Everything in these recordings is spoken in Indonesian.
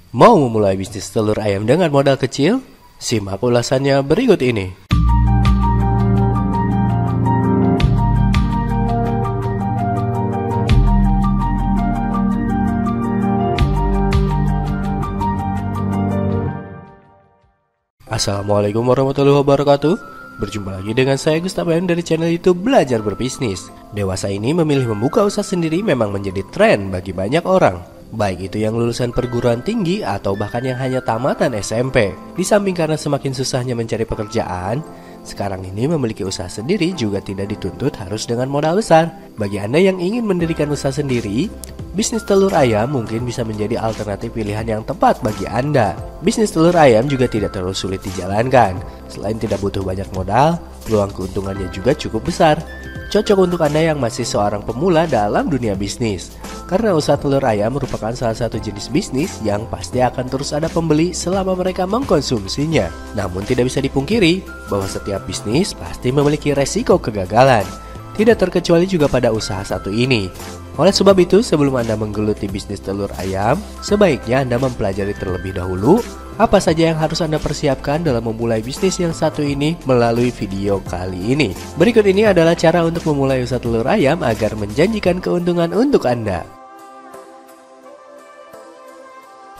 Mau memulai bisnis telur ayam dengan modal kecil? Simak ulasannya berikut ini. Assalamualaikum warahmatullahi wabarakatuh. Berjumpa lagi dengan saya Gustavan dari channel YouTube Belajar Berbisnis. Dewasa ini memilih membuka usaha sendiri memang menjadi tren bagi banyak orang, baik itu yang lulusan perguruan tinggi atau bahkan yang hanya tamatan SMP. Di samping karena semakin susahnya mencari pekerjaan, sekarang ini memiliki usaha sendiri juga tidak dituntut harus dengan modal besar. Bagi Anda yang ingin mendirikan usaha sendiri, bisnis telur ayam mungkin bisa menjadi alternatif pilihan yang tepat bagi Anda. Bisnis telur ayam juga tidak terlalu sulit dijalankan. Selain tidak butuh banyak modal, peluang keuntungannya juga cukup besar. Cocok untuk Anda yang masih seorang pemula dalam dunia bisnis. Karena usaha telur ayam merupakan salah satu jenis bisnis yang pasti akan terus ada pembeli selama mereka mengkonsumsinya. Namun tidak bisa dipungkiri bahwa setiap bisnis pasti memiliki resiko kegagalan. Tidak terkecuali juga pada usaha satu ini. Oleh sebab itu, sebelum Anda menggeluti bisnis telur ayam, sebaiknya Anda mempelajari terlebih dahulu apa saja yang harus Anda persiapkan dalam memulai bisnis yang satu ini melalui video kali ini. Berikut ini adalah cara untuk memulai usaha telur ayam agar menjanjikan keuntungan untuk Anda.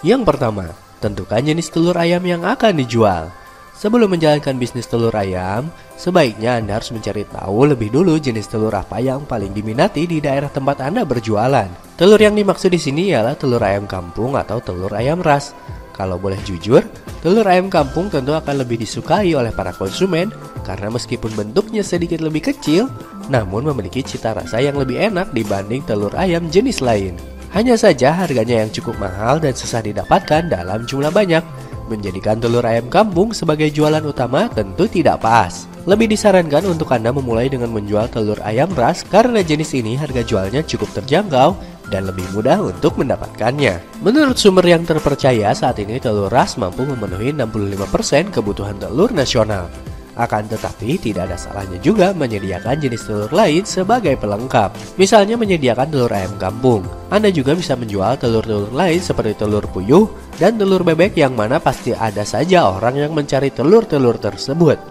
Yang pertama, tentukan jenis telur ayam yang akan dijual. Sebelum menjalankan bisnis telur ayam, sebaiknya Anda harus mencari tahu lebih dulu jenis telur apa yang paling diminati di daerah tempat Anda berjualan. Telur yang dimaksud di sini ialah telur ayam kampung atau telur ayam ras. Kalau boleh jujur, telur ayam kampung tentu akan lebih disukai oleh para konsumen karena meskipun bentuknya sedikit lebih kecil, namun memiliki cita rasa yang lebih enak dibanding telur ayam jenis lain. Hanya saja harganya yang cukup mahal dan susah didapatkan dalam jumlah banyak. Menjadikan telur ayam kampung sebagai jualan utama tentu tidak pas. Lebih disarankan untuk Anda memulai dengan menjual telur ayam ras karena jenis ini harga jualnya cukup terjangkau dan lebih mudah untuk mendapatkannya. Menurut sumber yang terpercaya, saat ini telur ras mampu memenuhi 65% kebutuhan telur nasional. Akan tetapi tidak ada salahnya juga menyediakan jenis telur lain sebagai pelengkap. Misalnya menyediakan telur ayam kampung. Anda juga bisa menjual telur-telur lain seperti telur puyuh dan telur bebek yang mana pasti ada saja orang yang mencari telur-telur tersebut.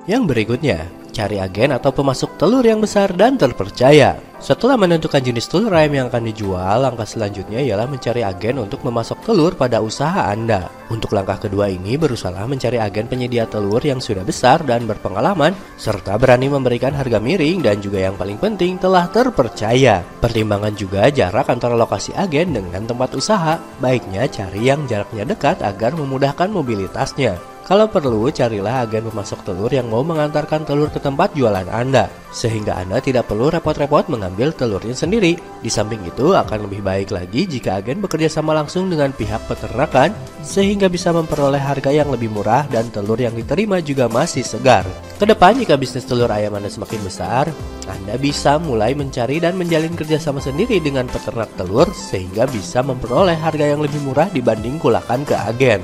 Yang berikutnya, cari agen atau pemasok telur yang besar dan terpercaya. Setelah menentukan jenis telur ayam yang akan dijual, langkah selanjutnya ialah mencari agen untuk memasok telur pada usaha Anda. Untuk langkah kedua ini, berusaha mencari agen penyedia telur yang sudah besar dan berpengalaman, serta berani memberikan harga miring dan juga yang paling penting telah terpercaya. Pertimbangan juga jarak antara lokasi agen dengan tempat usaha. Baiknya cari yang jaraknya dekat agar memudahkan mobilitasnya. Kalau perlu, carilah agen pemasok telur yang mau mengantarkan telur ke tempat jualan Anda, sehingga Anda tidak perlu repot-repot mengambil telurnya sendiri. Di samping itu, akan lebih baik lagi jika agen bekerja sama langsung dengan pihak peternakan, sehingga bisa memperoleh harga yang lebih murah dan telur yang diterima juga masih segar. Kedepan, jika bisnis telur ayam Anda semakin besar, Anda bisa mulai mencari dan menjalin kerjasama sendiri dengan peternak telur, sehingga bisa memperoleh harga yang lebih murah dibanding kulakan ke agen.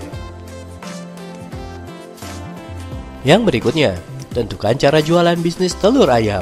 Yang berikutnya, tentukan cara jualan bisnis telur ayam.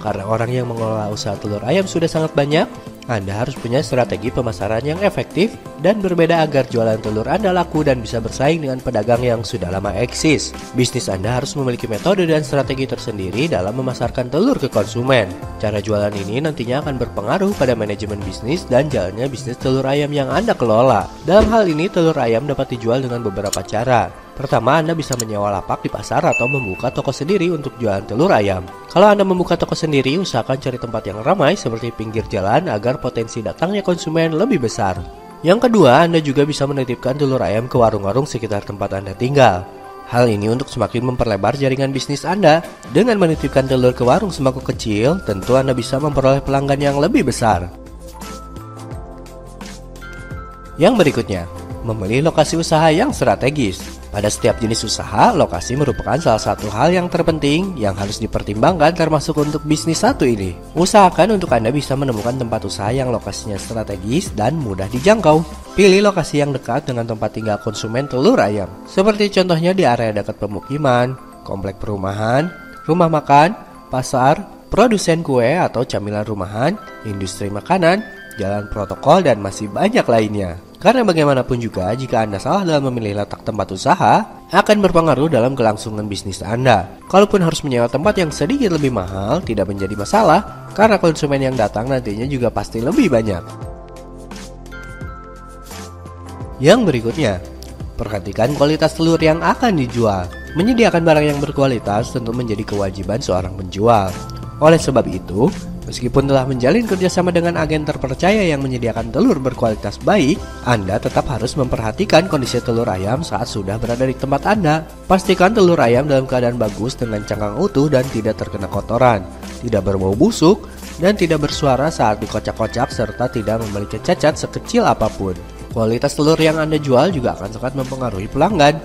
Karena orang yang mengelola usaha telur ayam sudah sangat banyak, Anda harus punya strategi pemasaran yang efektif dan berbeda agar jualan telur Anda laku dan bisa bersaing dengan pedagang yang sudah lama eksis. Bisnis Anda harus memiliki metode dan strategi tersendiri dalam memasarkan telur ke konsumen. Cara jualan ini nantinya akan berpengaruh pada manajemen bisnis dan jalannya bisnis telur ayam yang Anda kelola. Dalam hal ini, telur ayam dapat dijual dengan beberapa cara. Pertama, Anda bisa menyewa lapak di pasar atau membuka toko sendiri untuk jualan telur ayam. Kalau Anda membuka toko sendiri, usahakan cari tempat yang ramai seperti pinggir jalan agar potensi datangnya konsumen lebih besar. Yang kedua, Anda juga bisa menitipkan telur ayam ke warung-warung sekitar tempat Anda tinggal. Hal ini untuk semakin memperlebar jaringan bisnis Anda. Dengan menitipkan telur ke warung sembako kecil, tentu Anda bisa memperoleh pelanggan yang lebih besar. Yang berikutnya, memilih lokasi usaha yang strategis. Pada setiap jenis usaha, lokasi merupakan salah satu hal yang terpenting yang harus dipertimbangkan termasuk untuk bisnis satu ini. Usahakan untuk Anda bisa menemukan tempat usaha yang lokasinya strategis dan mudah dijangkau. Pilih lokasi yang dekat dengan tempat tinggal konsumen telur ayam. Seperti contohnya di area dekat pemukiman, komplek perumahan, rumah makan, pasar, produsen kue atau camilan rumahan, industri makanan, jalan protokol, dan masih banyak lainnya. Karena bagaimanapun juga, jika Anda salah dalam memilih letak tempat usaha, akan berpengaruh dalam kelangsungan bisnis Anda. Kalaupun harus menyewa tempat yang sedikit lebih mahal, tidak menjadi masalah, karena konsumen yang datang nantinya juga pasti lebih banyak. Yang berikutnya, perhatikan kualitas telur yang akan dijual. Menyediakan barang yang berkualitas tentu menjadi kewajiban seorang penjual. Oleh sebab itu, meskipun telah menjalin kerjasama dengan agen terpercaya yang menyediakan telur berkualitas baik, Anda tetap harus memperhatikan kondisi telur ayam saat sudah berada di tempat Anda. Pastikan telur ayam dalam keadaan bagus dengan cangkang utuh dan tidak terkena kotoran, tidak berbau busuk, dan tidak bersuara saat dikocak-kocak serta tidak memiliki cacat sekecil apapun. Kualitas telur yang Anda jual juga akan sangat mempengaruhi pelanggan.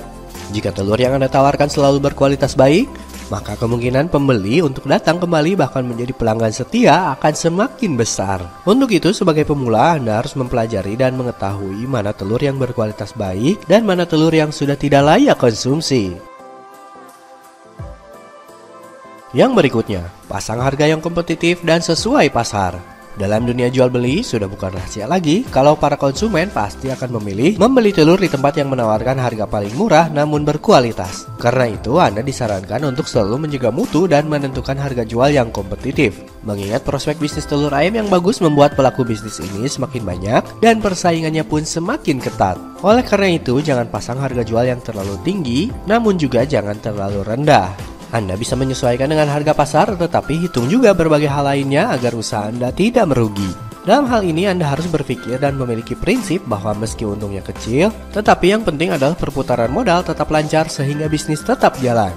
Jika telur yang Anda tawarkan selalu berkualitas baik, maka kemungkinan pembeli untuk datang kembali bahkan menjadi pelanggan setia akan semakin besar. Untuk itu, sebagai pemula, Anda harus mempelajari dan mengetahui mana telur yang berkualitas baik dan mana telur yang sudah tidak layak konsumsi. Yang berikutnya, pasang harga yang kompetitif dan sesuai pasar. Dalam dunia jual beli, sudah bukan rahasia lagi kalau para konsumen pasti akan memilih membeli telur di tempat yang menawarkan harga paling murah namun berkualitas. Karena itu, Anda disarankan untuk selalu menjaga mutu dan menentukan harga jual yang kompetitif. Mengingat prospek bisnis telur ayam yang bagus membuat pelaku bisnis ini semakin banyak dan persaingannya pun semakin ketat. Oleh karena itu, jangan pasang harga jual yang terlalu tinggi, namun juga jangan terlalu rendah. Anda bisa menyesuaikan dengan harga pasar, tetapi hitung juga berbagai hal lainnya agar usaha Anda tidak merugi. Dalam hal ini, Anda harus berpikir dan memiliki prinsip bahwa meski untungnya kecil, tetapi yang penting adalah perputaran modal tetap lancar sehingga bisnis tetap jalan.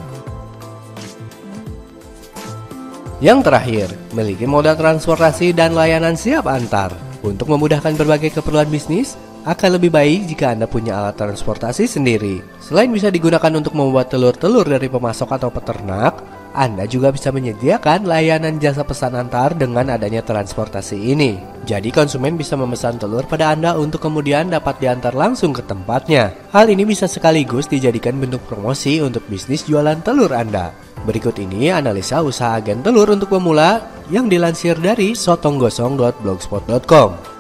Yang terakhir, miliki moda transportasi dan layanan siap antar. Untuk memudahkan berbagai keperluan bisnis, akan lebih baik jika Anda punya alat transportasi sendiri. Selain bisa digunakan untuk membuat telur-telur dari pemasok atau peternak, Anda juga bisa menyediakan layanan jasa pesan antar dengan adanya transportasi ini. Jadi konsumen bisa memesan telur pada Anda untuk kemudian dapat diantar langsung ke tempatnya. Hal ini bisa sekaligus dijadikan bentuk promosi untuk bisnis jualan telur Anda. Berikut ini analisa usaha agen telur untuk pemula yang dilansir dari sotonggosong.blogspot.com.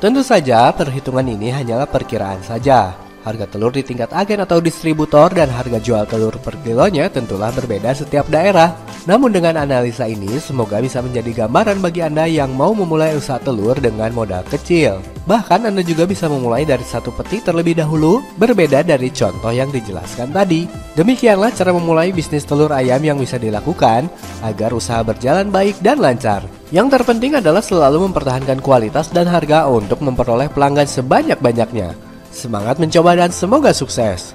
Tentu saja, perhitungan ini hanyalah perkiraan saja. Harga telur di tingkat agen atau distributor dan harga jual telur per kilonya tentulah berbeda setiap daerah. Namun dengan analisa ini, semoga bisa menjadi gambaran bagi Anda yang mau memulai usaha telur dengan modal kecil. Bahkan Anda juga bisa memulai dari satu peti terlebih dahulu, berbeda dari contoh yang dijelaskan tadi. Demikianlah cara memulai bisnis telur ayam yang bisa dilakukan agar usaha berjalan baik dan lancar. Yang terpenting adalah selalu mempertahankan kualitas dan harga untuk memperoleh pelanggan sebanyak-banyaknya. Semangat mencoba dan semoga sukses!